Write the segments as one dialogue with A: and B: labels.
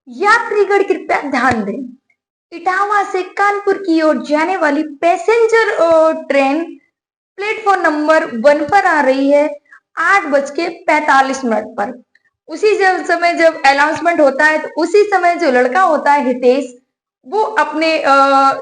A: यात्रीगण कृपया ध्यान दें। इटावा से कानपुर की ओर जाने वाली पैसेंजर ट्रेन प्लेटफॉर्म नंबर 1 पर आ रही है 8:45 पर। उसी समय जब अनाउंसमेंट होता है तो उसी समय जो लड़का होता है हितेश, वो अपने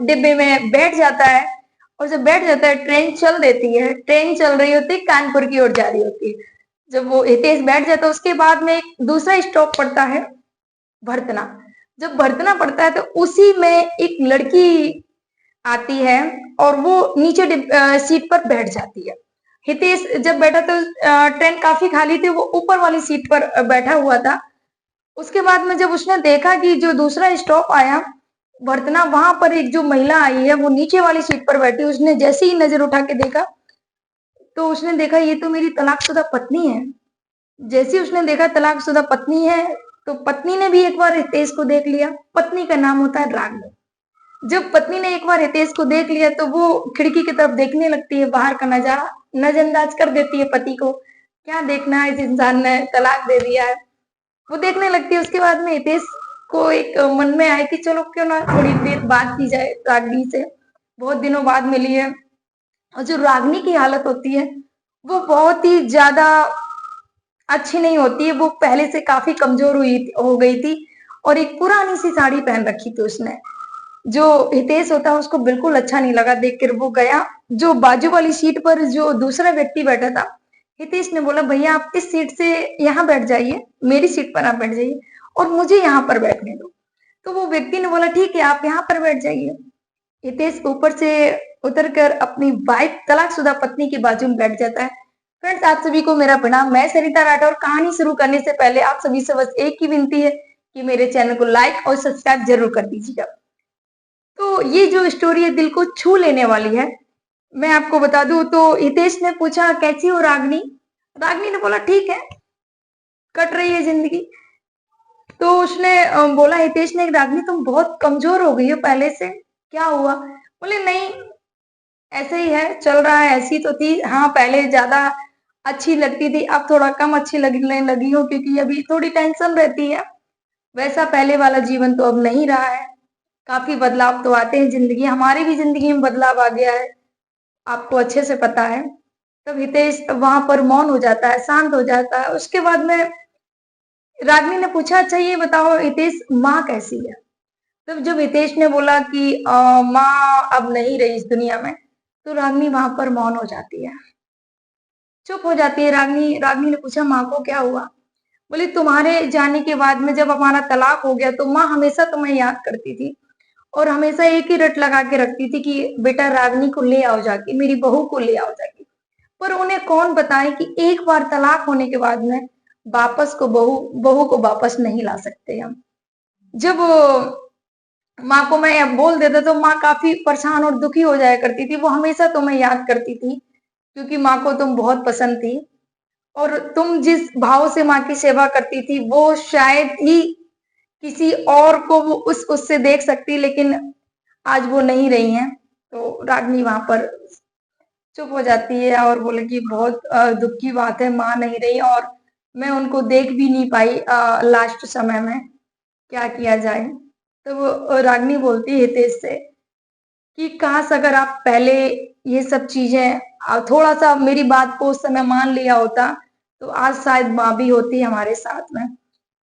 A: डिब्बे में बैठ जाता है। और जब बैठ जाता है ट्रेन चल देती है, ट्रेन चल रही होती है, कानपुर की ओर जा रही होती है। जब वो हितेश बैठ जाता है उसके बाद में एक दूसरा स्टॉप पड़ता है भरतना। जब भरतना पड़ता है तो उसी में एक लड़की आती है और वो नीचे सीट पर बैठ जाती है। हितेश जब बैठा तो ट्रेन काफी खाली थी, वो ऊपर वाली सीट पर बैठा हुआ था। उसके बाद में जब उसने देखा कि जो दूसरा स्टॉप आया भरतना, वहां पर एक जो महिला आई है वो नीचे वाली सीट पर बैठी। उसने जैसे ही नजर उठा के देखा तो उसने देखा ये तो मेरी तलाकशुदा पत्नी है। जैसे ही उसने देखा तलाकशुदा पत्नी है तो पत्नी ने भी एक बार हितेश को देख लिया। पत्नी का नाम होता है रागनी। जब पत्नी ने एक बार हितेश को देख लिया तो वो खिड़की की तरफ देखने लगती है, बाहर का नजारा नजरअंदाज कर देती है पति को। क्या देखना है, इस इंसान ने तलाक दे दिया है, वो देखने लगती है। उसके बाद में हितेश को एक मन में आए कि चलो क्यों ना थोड़ी देर बात की जाए रागनी से, बहुत दिनों बाद मिली है। और जो रागनी की हालत होती है वो बहुत ही ज्यादा अच्छी नहीं होती है। वो पहले से काफी कमजोर हो गई थी और एक पुरानी सी साड़ी पहन रखी थी उसने। जो हितेश होता है उसको बिल्कुल अच्छा नहीं लगा देखकर, वो गया जो बाजू वाली सीट पर जो दूसरा व्यक्ति बैठा था। हितेश ने बोला भैया आप इस सीट से यहाँ बैठ जाइए, मेरी सीट पर आप बैठ जाइए और मुझे यहाँ पर बैठने दो। तो वो व्यक्ति ने बोला ठीक है आप यहाँ पर बैठ जाइए। हितेश ऊपर से उतरकर अपनी वाइफ तलाकशुदा पत्नी की बाजू में बैठ जाता है। फ्रेंड्स आप सभी को मेरा प्रणाम, मैं सरिता राठौर। कहानी शुरू करने से पहले आप सभी से बस एक ही विनती है कि मेरे चैनल को लाइक और सब्सक्राइब जरूर कर दीजिएगा। तो ये जो स्टोरी है दिल को छू लेने वाली है। मैं आपको बता दूं तो हितेश ने पूछा कैसी हो रागनी। रागनी ने बोला ठीक है, कट रही है जिंदगी। तो उसने बोला हितेश ने रागनी तुम बहुत कमजोर हो गई हो पहले से, क्या हुआ? बोले नहीं ऐसे ही है, चल रहा है। ऐसी तो थी हाँ, पहले ज्यादा अच्छी लगती थी, अब थोड़ा कम अच्छी लगने लगी हो क्योंकि अभी थोड़ी टेंशन रहती है। वैसा पहले वाला जीवन तो अब नहीं रहा है। काफी बदलाव तो आते हैं जिंदगी, हमारी भी जिंदगी में बदलाव आ गया है, आपको अच्छे से पता है। तब हितेश वहां पर मौन हो जाता है, शांत हो जाता है। उसके बाद में रागिनी ने पूछा अच्छा ये बताओ हितेश माँ कैसी है? तब जब हितेश ने बोला कि माँ अब नहीं रही इस दुनिया में, तो रागिनी वहां पर मौन हो जाती है, चुप हो जाती है। रागिनी रागिनी ने पूछा माँ को क्या हुआ? बोले तुम्हारे जाने के बाद में जब हमारा तलाक हो गया तो माँ हमेशा तुम्हें याद करती थी और हमेशा एक ही रट लगा के रखती थी कि बेटा रागिनी को ले आओ जाके, मेरी बहू को ले आओ जाके। पर उन्हें कौन बताए कि एक बार तलाक होने के बाद में वापस को बहू बहू को वापस नहीं ला सकते हम। जब माँ को मैं बोल देता तो माँ काफी परेशान और दुखी हो जाया करती थी। वो हमेशा तुम्हें याद करती थी क्योंकि माँ को तुम बहुत पसंद थी और तुम जिस भाव से माँ की सेवा करती थी वो शायद ही किसी और को वो उस उससे देख सकती, लेकिन आज वो नहीं रही हैं। तो रागिनी वहां पर चुप हो जाती है और बोले कि बहुत दुख की बात है, माँ नहीं रही और मैं उनको देख भी नहीं पाई लास्ट समय में, क्या किया जाए? तो वो रागिनी बोलती है हितेश से कि काश अगर आप पहले ये सब चीजें थोड़ा सा मेरी बात को उस समय मान लिया होता तो आज शायद माँ भी होती हमारे साथ में।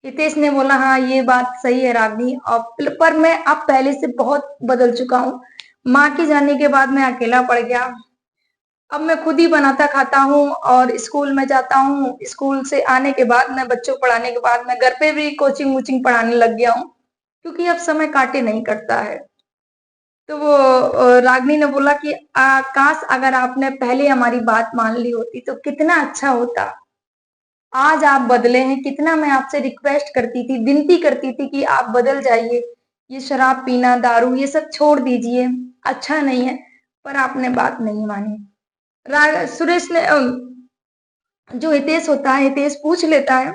A: हितेश ने बोला हाँ ये बात सही है रागिनी, और पर मैं अब पहले से बहुत बदल चुका हूँ। माँ के जाने के बाद मैं अकेला पड़ गया, अब मैं खुद ही बनाता खाता हूँ और स्कूल में जाता हूँ। स्कूल से आने के बाद मैं बच्चों पढ़ाने के बाद मैं घर पे भी कोचिंग वोचिंग पढ़ाने लग गया हूँ क्योंकि अब समय काटे नहीं करता है। तो वो रागिनी ने बोला कि काश अगर आपने पहले हमारी बात मान ली होती तो कितना अच्छा होता। आज आप बदले हैं, कितना मैं आपसे रिक्वेस्ट करती थी, विनती करती थी कि आप बदल जाइए, ये शराब पीना दारू ये सब छोड़ दीजिए, अच्छा नहीं है, पर आपने बात नहीं मानी। सुरेश ने जो हितेश होता है, हितेश पूछ लेता है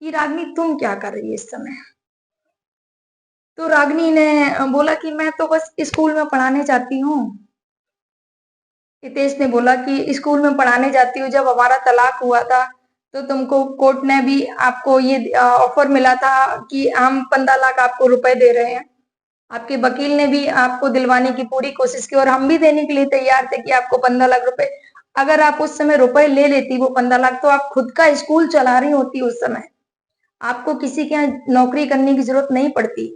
A: कि रागिनी तुम क्या कर रही है इस समय? तो रागिनी ने बोला कि मैं तो बस स्कूल में पढ़ाने जाती हूँ। हितेश ने बोला कि स्कूल में पढ़ाने जाती हूँ, जब हमारा तलाक हुआ था तो तुमको कोर्ट ने भी आपको ये ऑफर मिला था कि हम 15 लाख आपको रुपए दे रहे हैं। आपके वकील ने भी आपको दिलवाने की पूरी कोशिश की और हम भी देने के लिए तैयार थे कि आपको 15 लाख रुपए, अगर आप उस समय रुपए ले लेती वो 15 लाख, तो आप खुद का स्कूल चला रही होती उस समय, आपको किसी के यहाँ नौकरी करने की जरूरत नहीं पड़ती।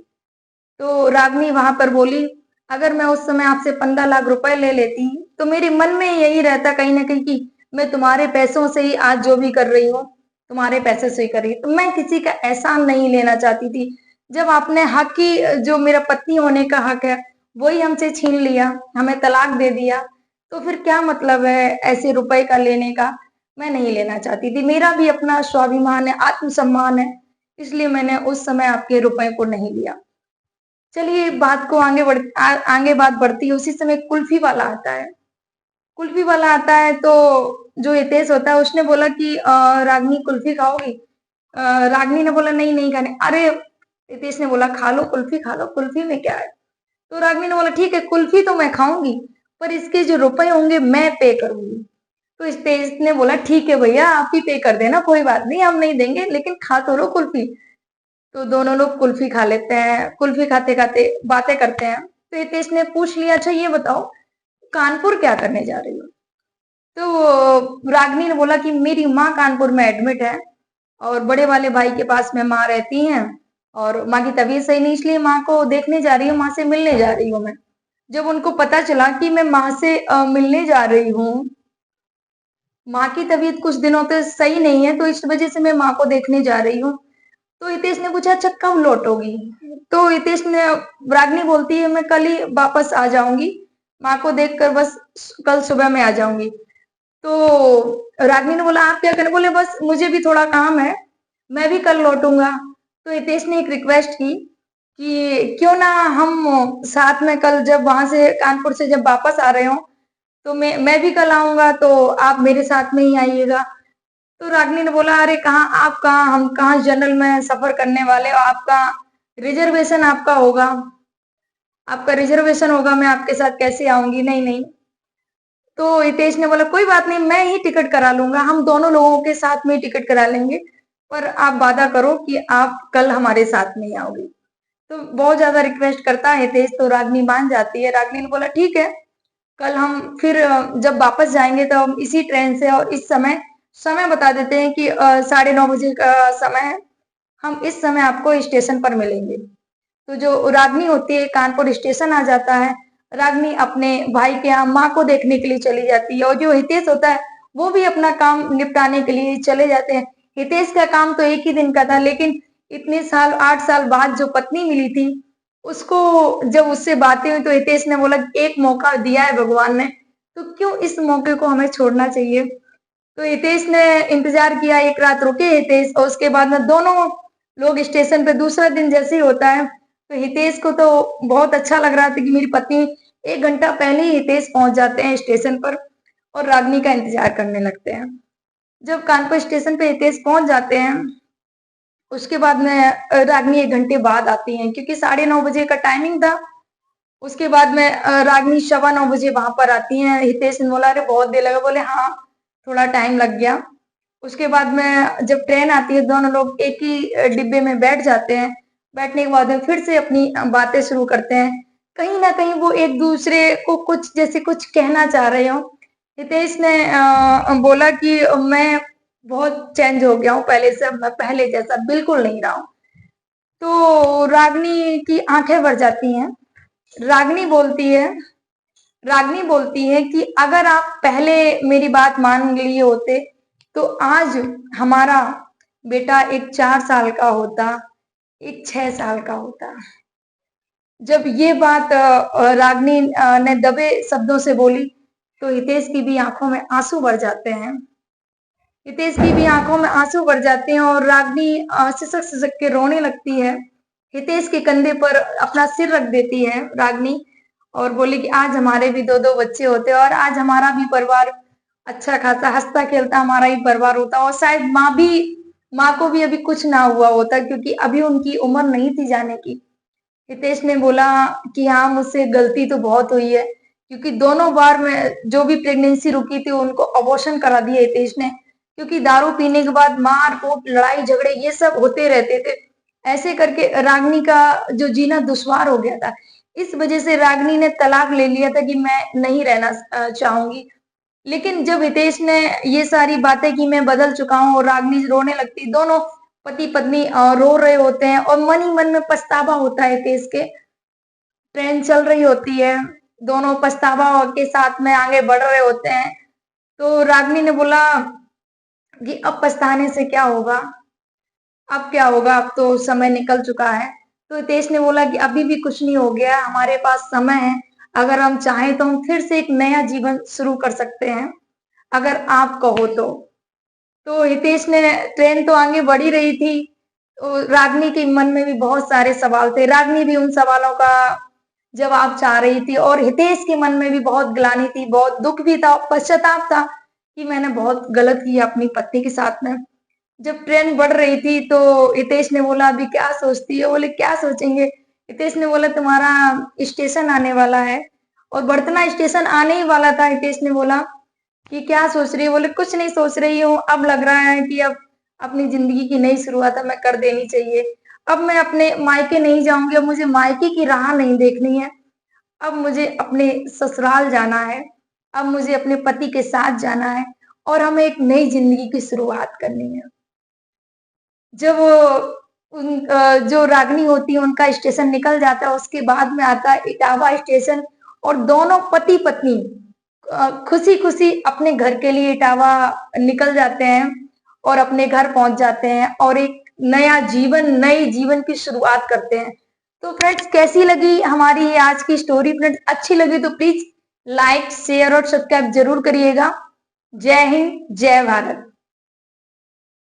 A: तो रागनी वहां पर बोली, अगर मैं उस समय आपसे 15 लाख रुपए ले लेती तो मेरे मन में यही रहता कहीं ना कहीं कि मैं तुम्हारे पैसों से ही आज जो भी कर रही हूँ, तुम्हारे पैसे से ही कर रही, तो मैं किसी का एहसान नहीं लेना चाहती थी। जब आपने हक की, जो मेरा पत्नी होने का हक है, वही हमसे छीन लिया, हमें तलाक दे दिया, तो फिर क्या मतलब है ऐसे रुपए का लेने का। मैं नहीं लेना चाहती थी, मेरा भी अपना स्वाभिमान है, आत्मसम्मान है, इसलिए मैंने उस समय आपके रुपए को नहीं लिया। चलिए बात को आगे बात बढ़ती है। उसी समय कुल्फी वाला आता है। कुल्फी वाला आता है तो जो हितेश होता है उसने बोला कि रागनी कुल्फी खाओगी? रागनी ने बोला नहीं नहीं खाने। अरे हितेश ने बोला खा लो कुल्फी, खा लो, कुल्फी में क्या है? तो रागनी ने बोला ठीक है कुल्फी तो मैं खाऊंगी, पर इसके जो रुपए होंगे मैं पे करूंगी। तो हितेश ने बोला ठीक है भैया आप ही पे कर देना, कोई बात नहीं, हम नहीं देंगे, लेकिन खा तो लो कुल्फी। तो दोनों लोग कुल्फी खा लेते हैं। कुल्फी खाते खाते बातें करते हैं। तो हितेश ने पूछ लिया, अच्छा ये बताओ कानपुर क्या करने जा रही हो? तो रागनी ने बोला कि मेरी माँ कानपुर में एडमिट है और बड़े वाले भाई के पास में माँ रहती हैं और माँ की तबीयत सही नहीं, इसलिए माँ को देखने जा रही हूँ, माँ से मिलने जा रही हूँ मैं। जब उनको पता चला कि मैं माँ से मिलने जा रही हूँ, माँ की तबीयत कुछ दिनों से सही नहीं है, तो इस वजह से मैं माँ को देखने जा रही हूँ। तो हितेश ने पूछा अच्छा कब लौटोगी? तो हितेश ने, रागनी बोलती है मैं कल ही वापस आ जाऊंगी, माँ को देखकर बस कल सुबह में आ जाऊंगी। तो रागनी ने बोला आप क्या करें? बोले बस मुझे भी थोड़ा काम है, मैं भी कल लौटूंगा। तो हितेश ने एक रिक्वेस्ट की कि क्यों ना हम साथ में कल जब वहां से कानपुर से जब वापस आ रहे हो तो मैं भी कल आऊंगा, तो आप मेरे साथ में ही आइएगा। तो रागनी ने बोला अरे कहाँ, आप कहाँ, हम कहाँ जनरल में सफर करने वाले हो, आपका रिजर्वेशन आपका होगा, आपका रिजर्वेशन होगा, मैं आपके साथ कैसे आऊंगी? नहीं नहीं। तो हितेश ने बोला कोई बात नहीं, मैं ही टिकट करा लूंगा, हम दोनों लोगों के साथ में ही टिकट करा लेंगे, पर आप वादा करो कि आप कल हमारे साथ में ही आओगी। तो बहुत ज्यादा रिक्वेस्ट करता है हितेश, तो रागनी मान जाती है। रागनी ने बोला ठीक है, कल हम फिर जब वापस जाएंगे तो हम इसी ट्रेन से, और इस समय समय बता देते हैं कि 9:30 बजे का समय है, हम इस समय आपको स्टेशन पर मिलेंगे। तो जो रागनी होती है कानपुर स्टेशन आ जाता है, रागनी अपने भाई के यहाँ माँ को देखने के लिए चली जाती है, और जो हितेश होता है वो भी अपना काम निपटाने के लिए चले जाते हैं। हितेश का काम तो एक ही दिन का था, लेकिन इतने साल, 8 साल बाद जो पत्नी मिली थी उसको, जब उससे बातें हुई तो हितेश ने बोला एक मौका दिया है भगवान ने, तो क्यों इस मौके को हमें छोड़ना चाहिए। तो हितेश ने इंतजार किया, एक रात रुके हितेश, और उसके बाद में दोनों लोग स्टेशन पे, दूसरा दिन जैसे ही होता है तो हितेश को तो बहुत अच्छा लग रहा था कि मेरी पत्नी, 1 घंटा पहले ही हितेश पहुंच जाते हैं स्टेशन पर और रागनी का इंतजार करने लगते हैं। जब कानपुर स्टेशन पे हितेश पहुंच जाते हैं उसके बाद में रागनी 1 घंटे बाद आती हैं, क्योंकि 9:30 बजे का टाइमिंग था। उसके बाद में रागनी 9:15 बजे वहां पर आती हैं। हितेश ने बोला अरे बहुत देर लगा, बोले हाँ थोड़ा टाइम लग गया। उसके बाद में जब ट्रेन आती है दोनों लोग एक ही डिब्बे में बैठ जाते हैं। बैठने के बाद में फिर से अपनी बातें शुरू करते हैं। कहीं ना कहीं वो एक दूसरे को कुछ जैसे कुछ कहना चाह रहे हो। हितेश ने बोला कि मैं बहुत चेंज हो गया हूँ पहले से, मैं पहले जैसा बिल्कुल नहीं रहा हूँ। तो रागनी की आंखें भर जाती हैं। रागनी बोलती है रागनी बोलती है कि अगर आप पहले मेरी बात मान लिए होते तो आज हमारा बेटा एक 4 साल का होता, एक 6 साल का होता। जब ये बात रागनी ने दबे शब्दों से बोली तो हितेश की भी आंखों में आंसू भर जाते हैं। हितेश की भी आंखों में आंसू भर जाते हैं और रागनी सिसक सिसक के रोने लगती है। हितेश के कंधे पर अपना सिर रख देती है रागनी और बोली कि आज हमारे भी दो दो बच्चे होते और आज हमारा भी परिवार अच्छा खासा हंसता खेलता हमारा ही परिवार होता, और शायद माँ को भी अभी कुछ ना हुआ होता, क्योंकि अभी उनकी उम्र नहीं थी जाने की। हितेश ने बोला कि हाँ मुझसे गलती तो बहुत हुई है, क्योंकि दोनों बार में जो भी प्रेगनेंसी रुकी थी उनको अबॉर्शन करा दिया हितेश ने। क्योंकि दारू पीने के बाद मार-कूट, लड़ाई-झगड़े ये सब होते रहते थे। ऐसे करके रागिनी का जो जीना दुश्वार हो गया था। इस वजह से रागिनी ने तलाक ले लिया था कि मैं नहीं रहना चाहूँगी। लेकिन जब हितेश ने ये सारी बातें की मैं बदल चुका हूँ और रागिनी रोने लगती, दोनों पति-पत्नी रो रहे होते हैं और मन ही मन में पछतावा होता है हितेश के। ट्रेन चल रही होती है, दोनों पछतावा के साथ में आगे बढ़ रहे होते हैं। तो रागिनी ने बोला कि अब पछताने से क्या होगा? अब क्या होगा? अब तो समय निकल चुका है। तो हितेश ने बोला कि अभी भी कुछ नहीं हो गया, हमारे पास समय है। अगर हम चाहें तो हम फिर से एक नया जीवन शुरू कर सकते हैं, अगर आप कहो तो। तो हितेश ने ट्रेन तो आगे बढ़ ही रही थी, तो रागिनी के मन में भी बहुत सारे सवाल थे। रागिनी भी उन सवालों का जवाब चाह रही थी और हितेश के मन में भी बहुत ग्लानि थी, बहुत दुःख भी था, पश्चाताप था कि मैंने बहुत गलत किया अपनी पत्नी के साथ में। जब ट्रेन बढ़ रही थी तो हितेश ने बोला अभी क्या सोचती है? बोले क्या सोचेंगे? हितेश ने बोला तुम्हारा स्टेशन आने वाला है और बड़तना स्टेशन आने ही वाला था। हितेश ने बोला कि क्या सोच रही है? बोले कुछ नहीं सोच रही हूँ, अब लग रहा है कि अब अपनी जिंदगी की नई शुरुआत हमें कर देनी चाहिए। अब मैं अपने मायके नहीं जाऊंगी, अब मुझे मायके की राह नहीं देखनी है। अब मुझे अपने ससुराल जाना है, अब मुझे अपने पति के साथ जाना है और हमें एक नई जिंदगी की शुरुआत करनी है। जब जो रागिनी होती है उनका स्टेशन निकल जाता है, उसके बाद में आता है इटावा स्टेशन और दोनों पति-पत्नी खुशी-खुशी अपने घर के लिए इटावा निकल जाते हैं और अपने घर पहुँच जाते हैं और एक नया जीवन, नए जीवन की शुरुआत करते हैं। तो फ्रेंड्स कैसी लगी हमारी ये आज की स्टोरी? फ्रेंड्स अच्छी लगी तो प्लीज़ लाइक, शेयर और सब्सक्राइब ज़रूर करिएगा। जय हिंद, जय भारत।